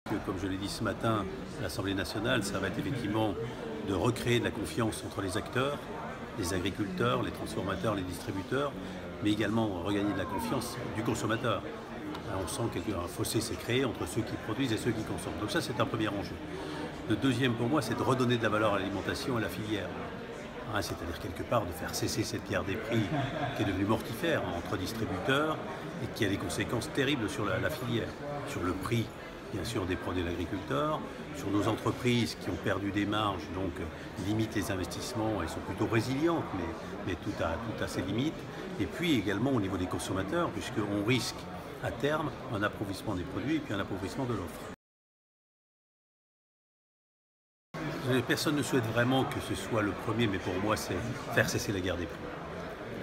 Comme je l'ai dit ce matin à l'Assemblée nationale, ça va être effectivement de recréer de la confiance entre les acteurs, les agriculteurs, les transformateurs, les distributeurs, mais également regagner de la confiance du consommateur. On sent qu'un fossé s'est créé entre ceux qui produisent et ceux qui consomment. Donc ça, c'est un premier enjeu. Le deuxième pour moi, c'est de redonner de la valeur à l'alimentation et à la filière. C'est-à-dire quelque part de faire cesser cette guerre des prix qui est devenue mortifère entre distributeurs et qui a des conséquences terribles sur la filière, sur le prix bien sûr des produits de l'agriculteur, sur nos entreprises qui ont perdu des marges, donc limitent les investissements, elles sont plutôt résilientes, mais tout a ses limites, et puis également au niveau des consommateurs, puisqu'on risque à terme un appauvrissement des produits et puis un appauvrissement de l'offre. Personne ne souhaite vraiment que ce soit le premier, mais pour moi, c'est faire cesser la guerre des prix.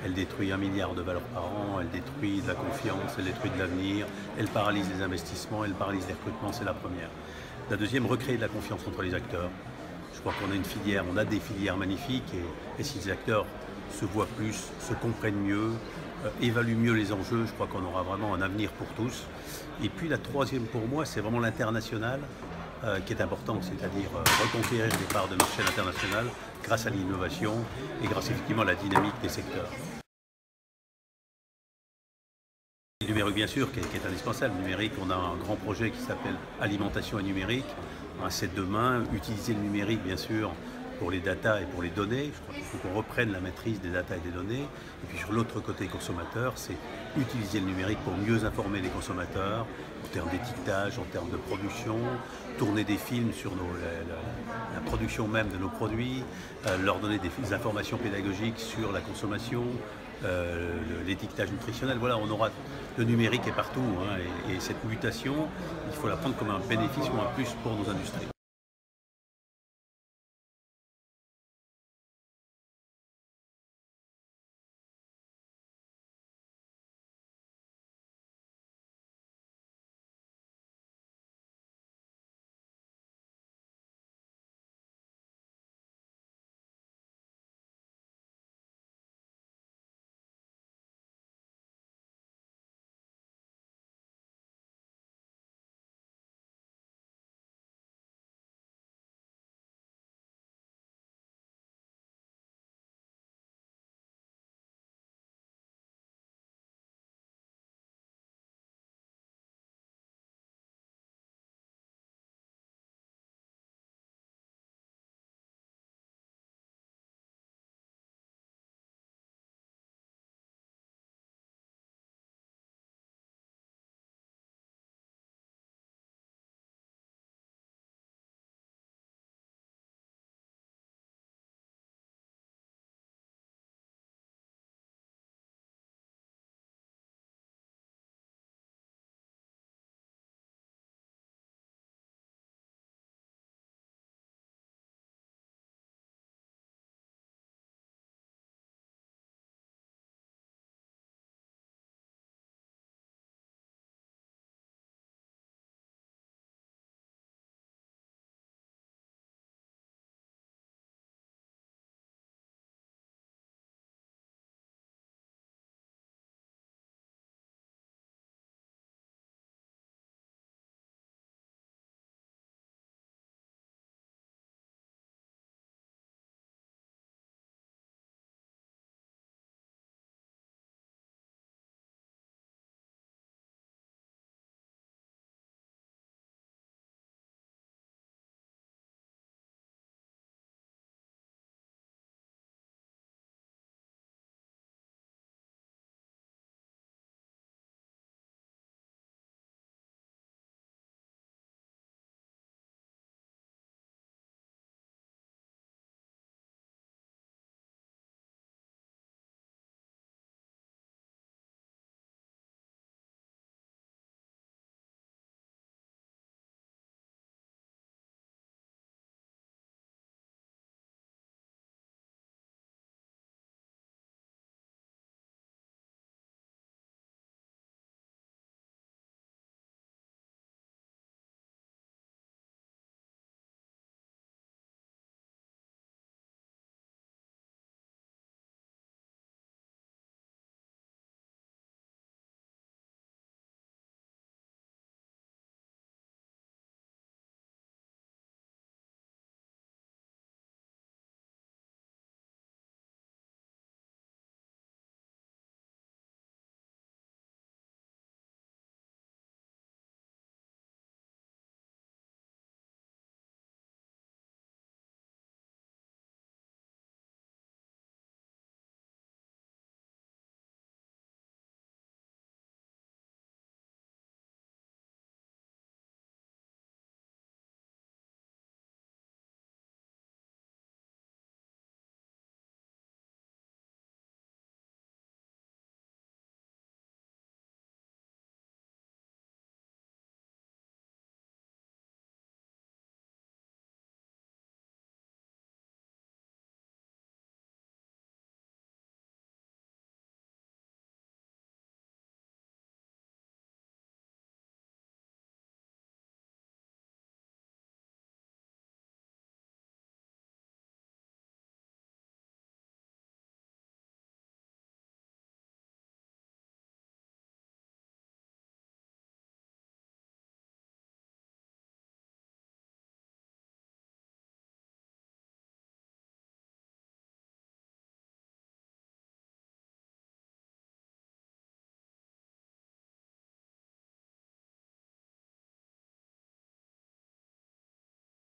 Elle détruit 1 milliard de valeurs par an, elle détruit de la confiance, elle détruit de l'avenir, elle paralyse les investissements, elle paralyse les recrutements, c'est la première. La deuxième, recréer de la confiance entre les acteurs. Je crois qu'on a une filière, on a des filières magnifiques et si les acteurs se voient plus, se comprennent mieux, évaluent mieux les enjeux, je crois qu'on aura vraiment un avenir pour tous. Et puis la troisième pour moi, c'est vraiment l'international. Qui est important, c'est-à-dire reconquérir des parts de marché à l'international grâce à l'innovation et grâce effectivement à la dynamique des secteurs. Le numérique bien sûr qui est indispensable. Le numérique, on a un grand projet qui s'appelle Alimentation et numérique. C'est demain, utiliser le numérique bien sûr pour les data et pour les données. Je crois qu'il faut qu'on reprenne la maîtrise des data et des données. Et puis sur l'autre côté consommateur, c'est utiliser le numérique pour mieux informer les consommateurs en termes d'étiquetage, en termes de production, tourner des films sur la production même de nos produits, leur donner des informations pédagogiques sur la consommation, l'étiquetage nutritionnel. Voilà, on aura le numérique est partout et cette mutation, il faut la prendre comme un bénéfice ou un plus pour nos industries.